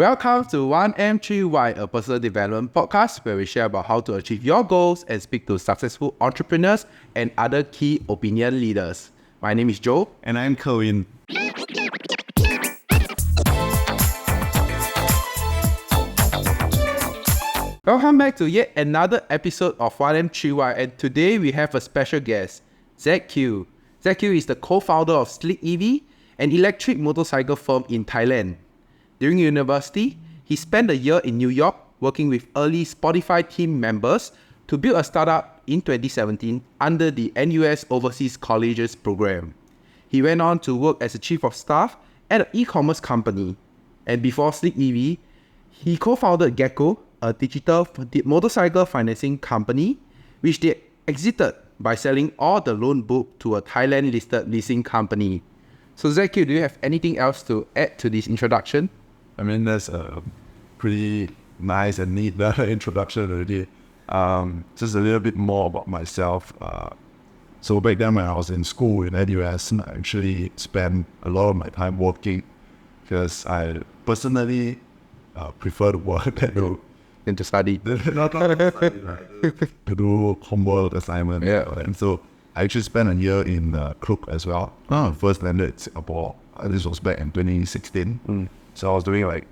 Welcome to 1M3Y, a personal development podcast where we share about how to achieve your goals and speak to successful entrepreneurs and other key opinion leaders. My name is Joe. And I'm Kerwin. Welcome back to yet another episode of 1M3Y, and today we have a special guest, Zhang Quan. Zhang Quan is the co-founder of Slick EV, an electric motorcycle firm in Thailand. During university, he spent a year in New York working with early Spotify team members to build a startup in 2017 under the NUS Overseas Colleges program. He went on to work as a chief of staff at an e-commerce company. And before Slick EV, he co-founded Gecko, a digital motorcycle financing company, which they exited by selling all the loan book to a Thailand-listed leasing company. So Zhang Quan, do you have anything else to add to this introduction? I mean, that's a pretty nice and neat introduction already. Just a little bit more about myself. So back then when I was in school in NUS, I actually spent a lot of my time working because I personally prefer to work than to study. Not to study, right? To do homework assignment. Yeah. And so I actually spent a year in Klook as well. First landed in Singapore. This was back in 2016. So I was doing like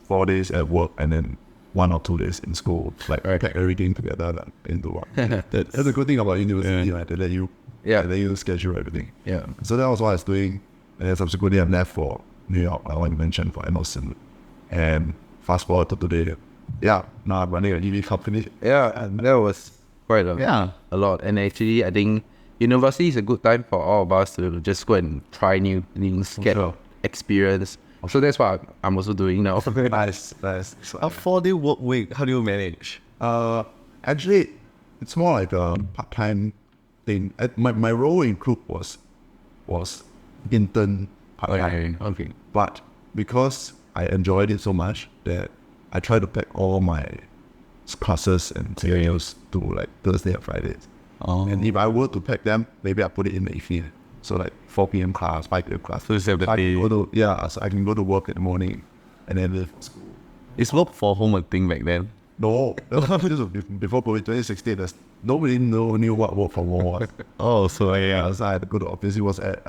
4 days at work and then 1 or 2 days in school, like pack everything together into one. That's the good thing about university, right? They let you schedule everything. Yeah. So that was what I was doing. And then subsequently I left for New York, like what you mentioned, for Emerson. And fast forward to today, now I'm running an EV company. Yeah, and that was quite a lot. And actually, I think university is a good time for all of us to just go and try new things, get experience. So that's what I'm also doing now. Nice. So, a 4-day work week, how do you manage? actually, it's more like a part-time thing. My role in Klook was intern part-time. Okay. But because I enjoyed it so much that I try to pack all my classes and materials to like Thursday and Fridays. And if I were to pack them, maybe I put it in the evening. So like 4 p.m. class, 5 p.m. class. So you have the day. So I can go to work in the morning and then leave for school. Is work for home a thing back then? No, this was before COVID 2016. Nobody knew what work from home was. So So I had to go to office. It was at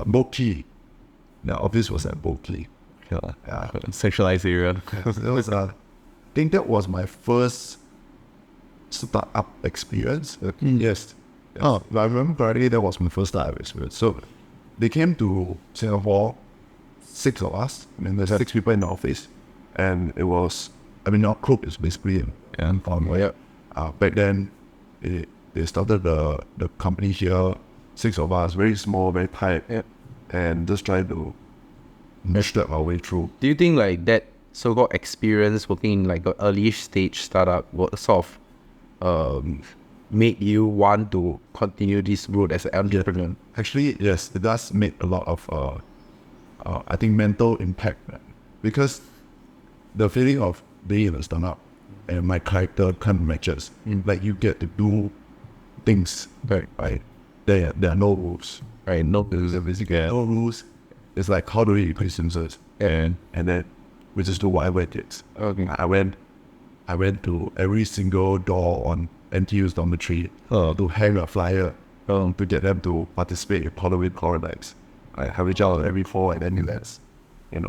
Boat Quay. The office was at Boat Quay. Centralized area. I think that was my first startup experience. Yes. If I remember correctly, that was my first startup experience. So they came to Singapore, 6 of us. I mean, there's 6 people in the office. And it was, our group is basically back then, they started the company here, 6 of us, very small, very tight, and just trying to bootstrap our way through. Do you think like that so-called experience working in like an early stage startup what sort of made you want to continue this route as an entrepreneur? Actually, yes, it does make a lot of, I think, mental impact. Because the feeling of being in a startup and my character kind of matches. Like you get to do things, right? There are no rules. Right, no There's basically no rules. It's like, how do we increase users? And then we just do whatever it is. Okay. I went to every single door on NTU's dormitory to hang a flyer to get them to participate in Halloween horror nights. I have reached out every fall and NUS. And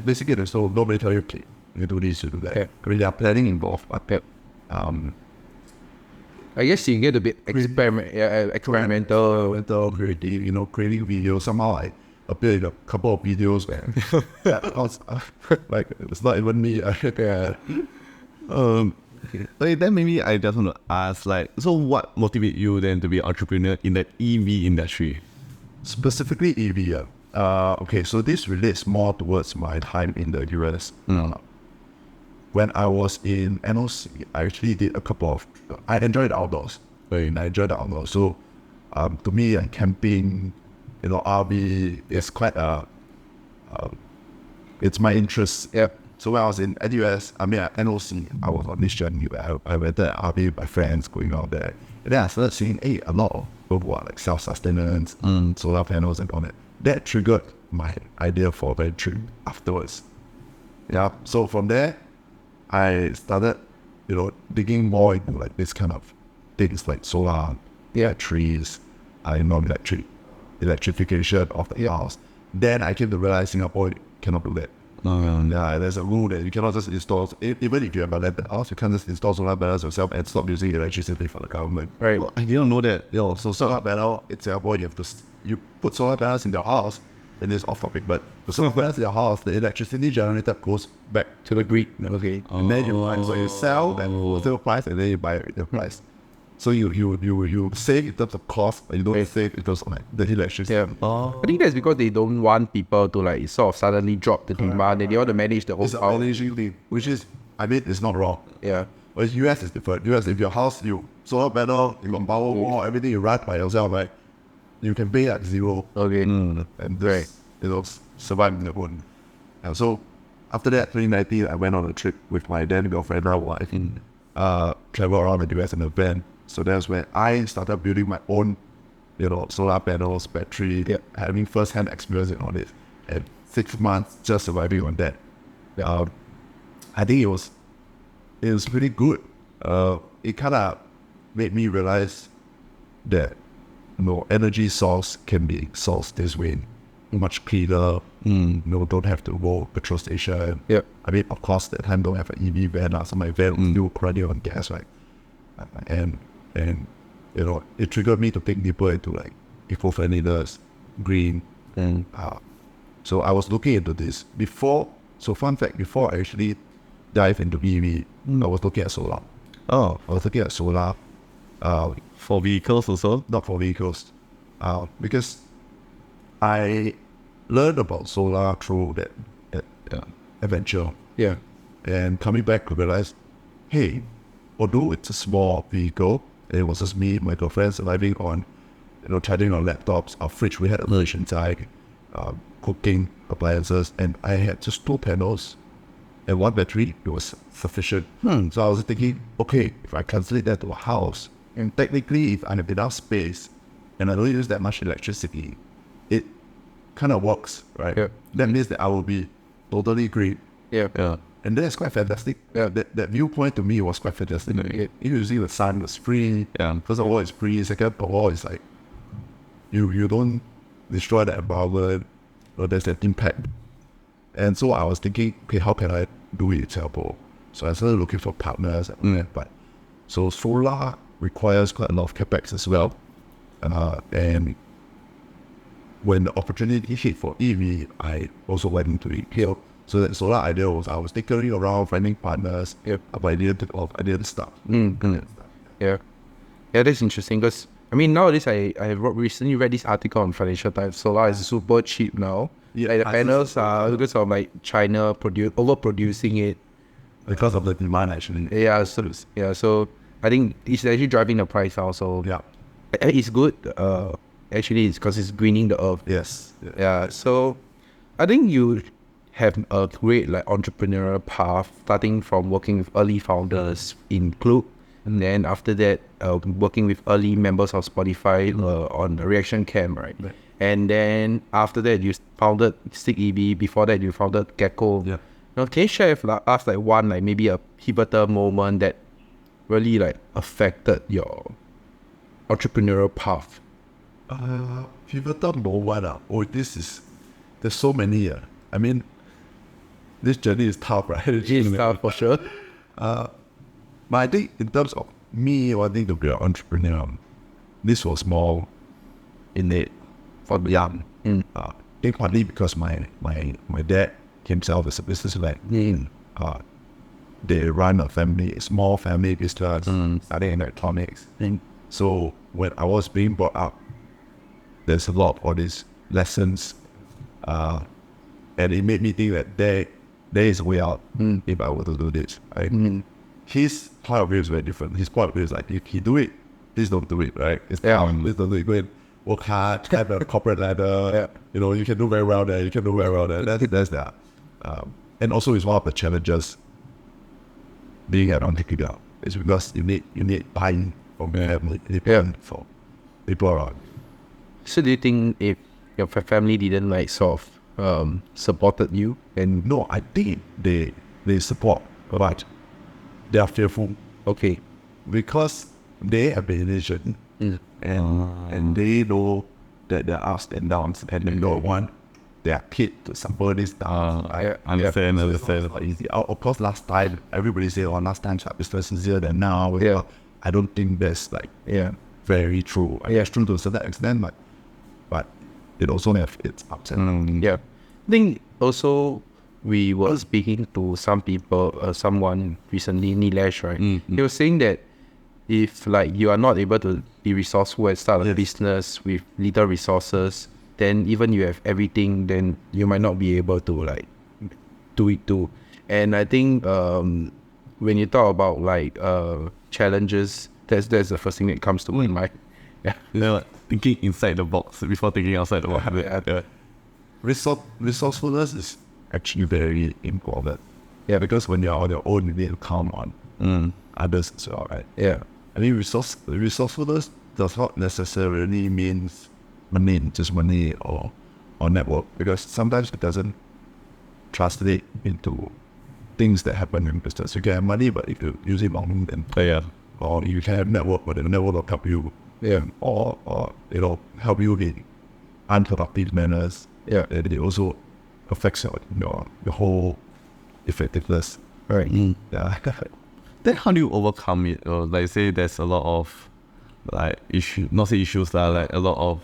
basically there's nobody tell you, okay, you do this, you do that. I mean, there are planning involved, but I guess you get a bit experimental. Creative, creating videos. Somehow I appeared in a couple of videos where like it's not even me. Okay, then maybe I just want to ask, so what motivated you then to be an entrepreneur in the EV industry? Specifically EV. Okay, so this relates more towards my time in the US. When I was in NOC, I actually did a couple of. I enjoyed the outdoors. So, to me, camping, RV is quite it's my interest. Yeah. So when I was in NUS, at NOC, I was on this journey where I went to RV with my friends going out there. And then I started seeing a lot of people like self-sustenance, solar panels and all that. That triggered my idea for venturing afterwards. Yeah. So from there, I started, digging more into like this kind of things like solar, trees, electrification of the house. Then I came to realize Singapore cannot do that. Yeah, there's a rule that you cannot just install, even if you have a landed house, you can't just install solar panels yourself and stop using electricity from the government. Right. Well, I didn't know that. So solar panel in Singapore, you put solar panels in your house, and it's off topic, but the solar panels in your house, the electricity generated goes back to the grid. Okay. And then you sell and sell price, and then you buy the price. So you save in terms of cost, but you don't save in terms of like the electricity. Yeah. I think that's because they don't want people to like sort of suddenly drop the demand, and they want to manage the whole It's a power. managing thing, which is, it's not wrong. Yeah. But US is different. US, if your house, you solar panel, you got power wall, everything you run by yourself, right? You can pay like zero. Okay. And just, survive in the own. And so after that, 2019, I went on a trip with my then girlfriend, now wife, travel around the US in a van. So that's when I started building my own, solar panels, battery, having first-hand experience in all this. And 6 months just surviving on that. I think it was pretty good. It kind of made me realize that energy source can be sourced this way, much cleaner. Don't have to go petrol station. Yeah. I mean, of course, that time don't have an EV van, so my van was still running on gas, right? And it triggered me to think deeper into like eco-friendliness, green. So I was looking into this before. So fun fact, before I actually dive into EV, I was looking at solar. I was looking at solar. For vehicles also? Not for vehicles. Because I learned about solar through that adventure. Yeah. And coming back to realize, hey, although it's a small vehicle, it was just me, my girlfriend surviving on, charging on laptops, our fridge, we had a fridge inside, cooking appliances, and I had just 2 panels and 1 battery. It was sufficient. So I was thinking, okay, if I translate that to a house, and technically if I have enough space and I don't use that much electricity, it kind of works, right? Yeah. That means that I will be totally green. Yeah. And that's quite fantastic. That viewpoint to me was quite fantastic. You see the sun was free. First of all, it's free. Second of all, it's like you don't destroy the environment, or there's an impact. And so I was thinking, okay, how can I do it in Singapore? So I started looking for partners. But so solar requires quite a lot of capex as well. And when the opportunity hit for EV, I also went into it. So that solar idea was I was tinkering around, finding partners, but I didn't start. Yeah, that's interesting because nowadays I recently read this article on Financial Times. Solar is super cheap now. Like the panels are because of like China overproducing it. Because of the demand, actually. So I think it's actually driving the price also. It's good. Actually, it's because it's greening the earth. Yes. Yeah. So I think you have a great like entrepreneurial path, starting from working with early founders in Club, and then after that working with early members of Spotify on the Reaction Camp, right? And then after that you founded Stick EV. Before that you founded Gecko. Now, can you share with us like one like maybe a pivotal moment that really like affected your entrepreneurial path? Pivotal moment. There's so many. This journey is tough, right? It's tough for sure. But I think in terms of me wanting to be an entrepreneur, this was more innate from young. I think partly because my dad himself is a businessman. They run a small family business, studying in electronics. So when I was being brought up, there's a lot of these lessons, and it made me think that there is a way out if I were to do this. Right? His point of view is very different. His point of view is like, if you do it, please don't do it, right? Please don't do it. Go and work hard, climb a corporate ladder. You can do very well there. You can do very well there. That's that. And also, it's one of the challenges being an entrepreneur. It's because you need buy-in from family, from people around. So do you think if your family didn't like sort of supported you? And No, I think they support, but they are fearful okay, because they have been Asian and they know that there are ups and downs, and they don't want their kid to suffer this down. Understand. But easy. Of course, last time everybody say, "Oh, last time business is easier than now." Yeah. I don't think that's like yeah, very true. I mean, it's true to a certain extent, but it also have its ups and downs. yeah. I think also we were speaking to some people, someone recently, Nilesh, right? He was saying that if like you are not able to be resourceful and start a business with little resources, then even you have everything, then you might not be able to like do it too. And I think when you talk about like challenges, that's the first thing that comes to my mind. Yeah. You know, thinking inside the box before thinking outside the box. Yeah. Resourcefulness is actually very important. Yeah. Because when you're on your own, you need to count on others as well, right? Yeah. I mean, resourcefulness does not necessarily means just money or network, because sometimes it doesn't translate into things that happen in business. You can have money, but if you use it wrong, then or you can have network, but the network will help you, or help you in unproductive manners. Yeah. And it also affects your whole effectiveness. Right. Yeah. Then how do you overcome it? Or like say there's a lot of like issues like a lot of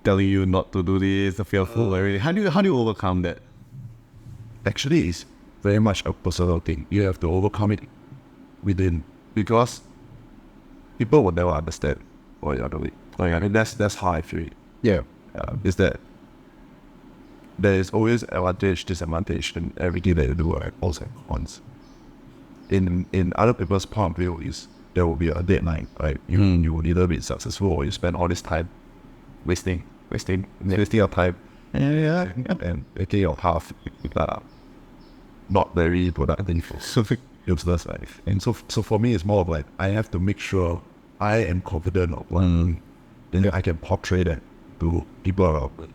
telling you not to do this, fearful everything. How do you overcome that? Actually, it's very much a personal thing. You have to overcome it within, because people will never understand what you're doing. Like, I mean, that's how I feel it. Yeah. Is that there is always advantage, disadvantage in everything that you do, right? Also cons. In other people's point of view, is there will be a deadline, right? You will either be successful or you spend all this time wasting your time and making your half not very productive, useless life. And so for me, it's more of like I have to make sure I am confident of what then I can portray that to people around me.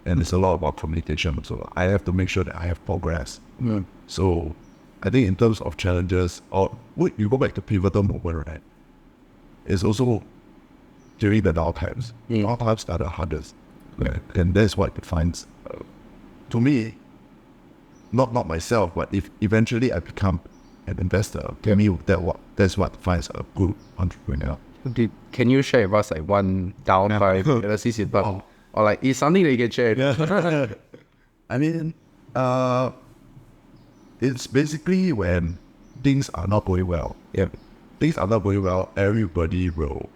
And it's a lot about communication. So I have to make sure that I have progress. So I think in terms of challenges, or you go back to pivotal moment, right? It's also during the down times. Down times are the hardest. Right? And that's what defines, to me, not myself, but if eventually I become an investor, to me, that's what defines a good entrepreneur. Can you share with us like one downtime or like it's something that you can share? I mean, it's basically when things are not going well. Yeah. Things are not going well, everybody will,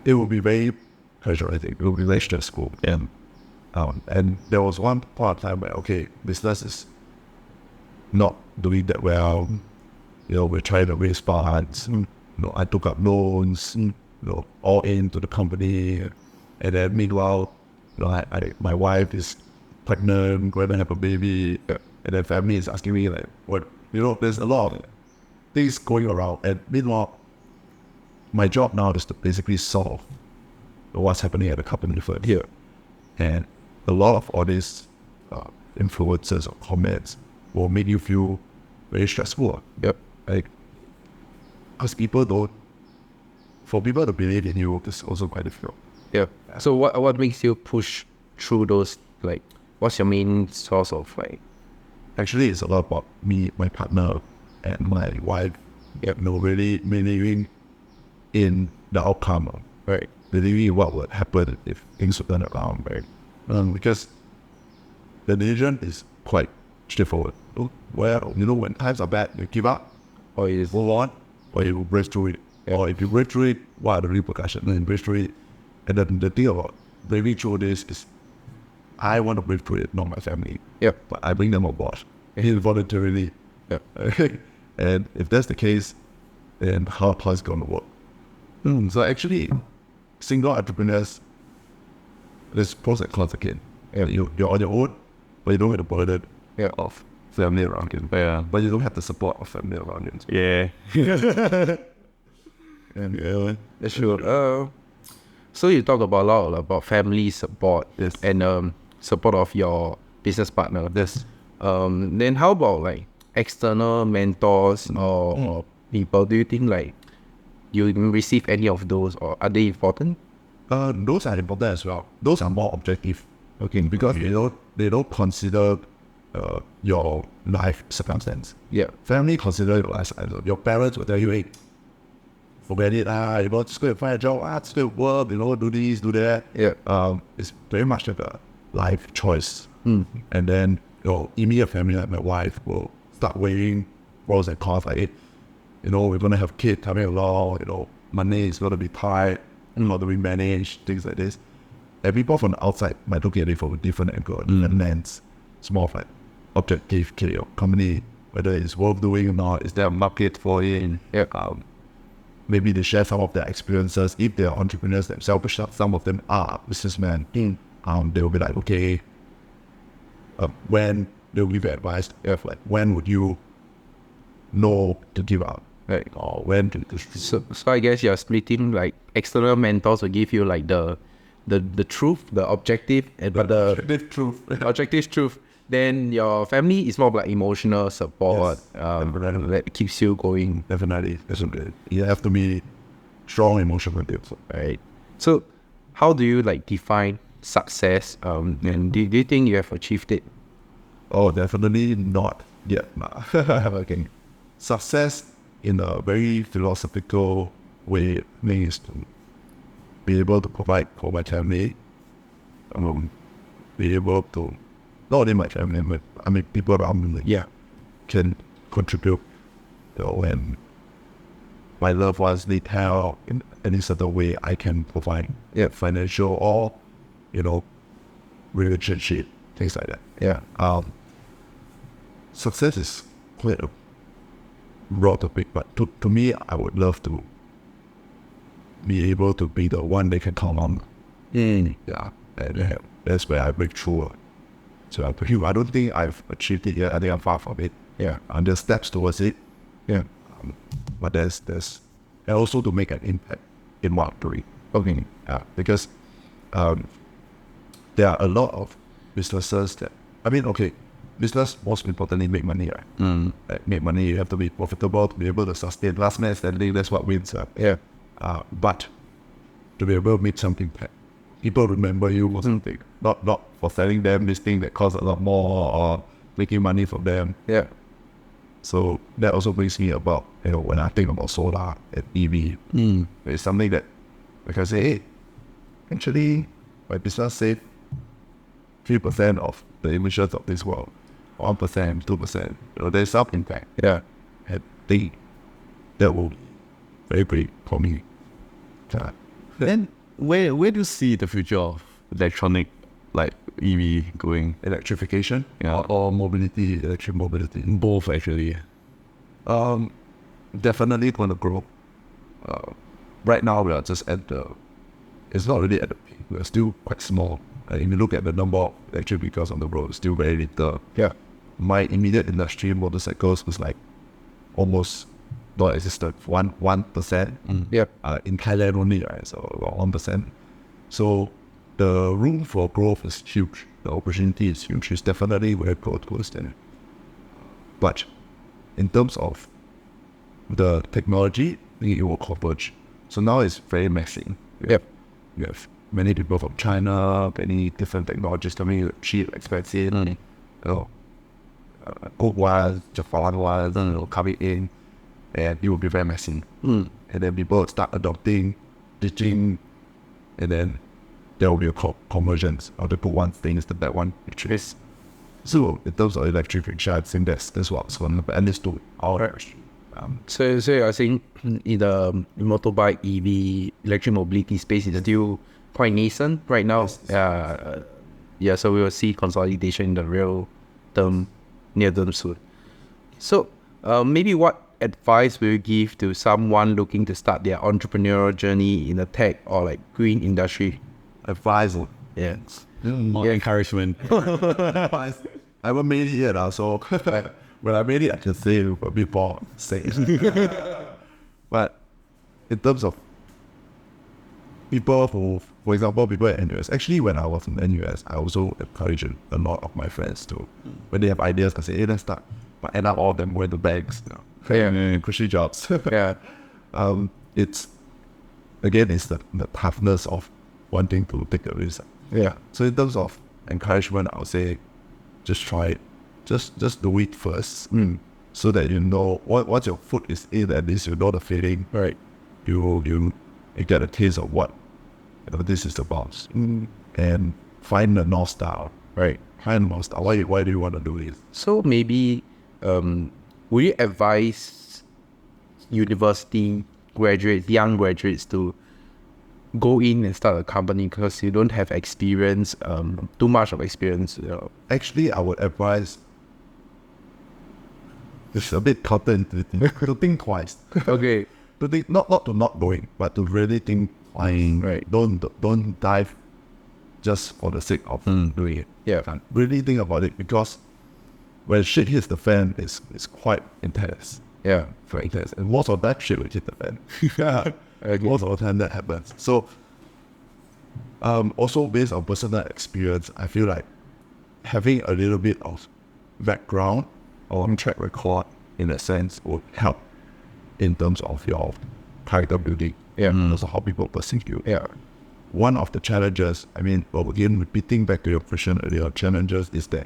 it will be very pressurizing. It will be very stressful. And there was one point of time where, okay, business is not doing that well. We're trying to raise funds. I took up loans, all into the company. And then meanwhile, my wife is pregnant, going to have a baby. And then family is asking me like, what, there's a lot of things going around. And meanwhile, my job now is to basically solve what's happening at the company first. Yeah. And a lot of all these influences or comments will make you feel very stressful. Yep. Like, because for people to believe in you, it's also quite difficult. Yeah. So what makes you push through those, like, what's your main source of like? Actually, it's a lot about me, my partner, and my wife. Really believing in the outcome. Right. Believing in what would happen if things would turn around, right? Because the decision is quite straightforward. Well, when times are bad, you give up, or you move on, or you break through it. Yeah. Or if you break through it, what are the repercussions? And break through it. And then the thing about breaking through this is, I want to break through it, not my family. Yeah. But I bring them on board voluntarily. Yeah. And if that's the case, then how it's going to work? So actually, single entrepreneurs, there's pros and cons again. Yeah. You're on your own, but you don't have the burden of family around you. Yeah. But you don't have the support of family around you. Yeah. That's true. So you talk about a lot about family support Yes. and support of your business partner. Yes. Then how about like external mentors or people? Do you think like you receive any of those, or are they important? Those are important as well. Those are more objective. Okay, because they don't consider your life circumstance. Yeah. Family consider your life. Your parents will tell you, hey, forget it, just go and find a job, just go work, do this, do that. Yeah. It's very much like a life choice. And then your immediate family, like my wife, will start weighing pros and cons, like, hey, we're gonna have kids coming along, money is gonna be tight, how do we manage, things like this. And people from the outside might look at it from a different angle and lens. It's more of like objective, your company, whether it's worth doing or not, is there a market for it? Yeah. Maybe they share some of their experiences. If they're entrepreneurs themselves, some of them are businessmen. They'll be like, okay, when they'll give you advice, like when would you know to give up? Right. Or when to So I guess you're splitting, like external mentors will give you like the truth, the objective, but the truth. objective truth. Then your family is more of like emotional support, that keeps you going. Definitely. You have to be strong emotional with Right. So how do you like define success? And do you think you have achieved it? Oh, definitely not yet. Okay. Success in a very philosophical way means to be able to provide for my family, be able to, not only my family, but people around me can contribute. When my loved ones need help in any certain way, I can provide financial or, relationship, things like that. Yeah. Success is quite a broad topic, but to me, I would love to be able to be the one they can count on. And that's where I break through. So I don't think I've achieved it yet. I think I'm far from it. Yeah. And there's steps towards it. Yeah. But there's and also to make an impact in what I'm doing. Okay. Because there are a lot of businesses that, business most importantly make money, right? Like, make money, you have to be profitable to be able to sustain. Last man standing, that's what wins. But to be able to make something, people remember you for something, not for selling them this thing that costs a lot more or making money from them. Yeah. So that also brings me about, when I think about solar and EV, it's something that I can say, hey, actually, my business saved 3% of the emissions of this world, 1%, 2%. There's some impact. Yeah. And they, that will be very great for me. Then where do you see the future of electronic, like EV going? Electrification Yeah. or mobility, electric mobility. Both actually. Definitely going to grow. Right now we are just it's not really at the peak. We're still quite small. If you look at the number of electric vehicles on the road, it's still very little. Yeah. My immediate industry, motorcycles, was like almost non-existent, 1%. Yeah. In Thailand only, right? So about 1%. So the room for growth is huge. The opportunity is huge. It's definitely where growth goes then. But in terms of the technology, I think it will converge. So now it's very messy. Yep. You have many people from China, many different technologies coming, cheap, expensive. Good ones, Japan ones, coming in, and it will be very messy. And then people start adopting, teaching, and then there will be a convergence of the good one things to that one, which is. So in terms of electrification, I think that's what's going to, at least to our industry. So you're saying in the motorbike, EV, electric mobility space is still quite nascent right now. So we will see consolidation in the real term, near term soon. So maybe what advice will you give to someone looking to start their entrepreneurial journey in the tech or like green industry? Advice. Yeah. More encouragement. I haven't made it yet, so when I made it, I can say it a bit more safe. But in terms of people who, for example, people at NUS. Actually, when I was in NUS, I also encouraged a lot of my friends to, when they have ideas, I say, hey, let's start. But end up all of them went to banks, cushy jobs. Yeah. It's the toughness of wanting to take a risk. Yeah. So in terms of encouragement, I would say, just try it. Just do it first, so that you know once your foot is in, at least you know the feeling. Right. You get a taste of what this is about, and find the North Star. Right. Find the North Star. Why do you want to do it? So maybe, would you advise university graduates, young graduates, to go in and start a company because you don't have experience, too much of experience? Actually, I would advise. It's a bit counterintuitive to think twice. Okay. To think not going, but to really think twice. Right. Don't dive just for the sake of doing it. Yeah. Really think about it, because when shit hits the fan, it's quite intense. Yeah. Very intense. And most of that shit will hit the fan. Yeah. Okay. Most of the time that happens. So also based on personal experience, I feel like having a little bit of background or track record in a sense would help in terms of your character building. Yeah. And also how people perceive you. Yeah. One of the challenges, again, repeating back to your question earlier, challenges is that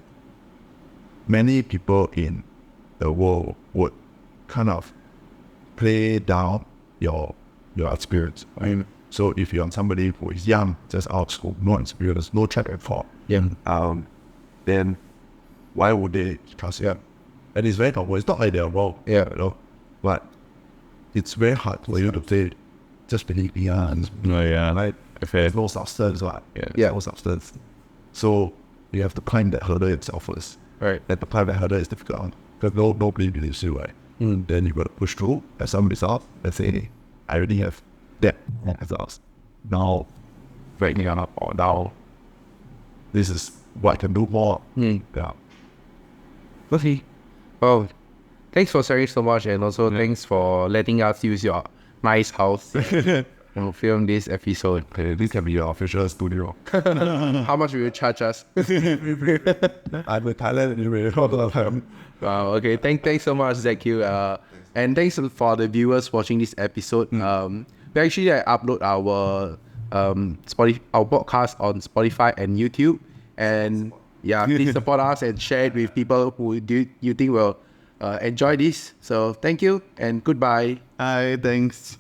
many people in the world would kind of play down your experience. Right? So if you're somebody who is young, just out of school, no experience, no track record, then why would they trust you? And it's very normal. It's not like they're wrong, but it's very hard for you to say, just believe me, right? There's no substance, right? No substance. So you have to climb that hurdle itself first. Right. And to climb that hurdle is difficult, because nobody believes you, right? Then you got to push through, have some results, and say, hey, I already have that results. Now, breaking up, or now, this is what I can do more. Yeah. Okay. Well, thanks for sharing so much, and also thanks for letting us use your nice house and film this episode. Okay, this can be your official studio. How much will you charge us? I'm in Thailand anyway, all the time. Wow. Okay. Thanks so much, ZQ. And thanks for the viewers watching this episode. We actually upload our our podcast on Spotify and YouTube. And please support us and share it with people who you think will enjoy this. So thank you and goodbye. Hi, thanks.